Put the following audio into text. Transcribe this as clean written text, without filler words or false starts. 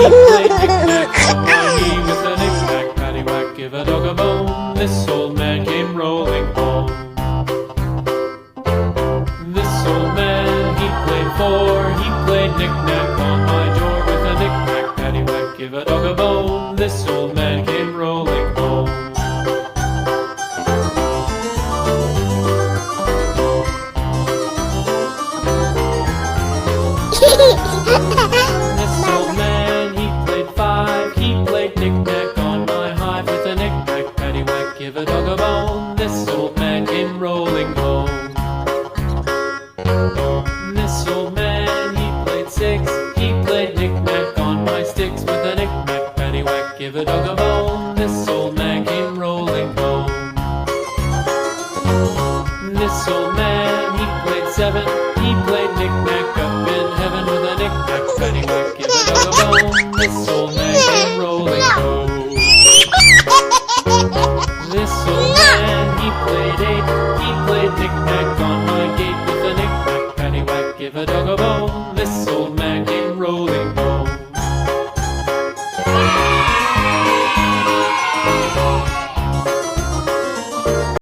played knick-knack on my knee with a knick-knack, paddywhack, give a dog a bone. This old man came rolling home. This old man, he played four. He played knick-knack on my door with a knick-knack, paddywhack, give a dog a bone. This old man came rolling home. This old man, he played five. He played knick-knack on my hive with a knick-knack, paddywhack, give a dog a bone. This old man came rolling home.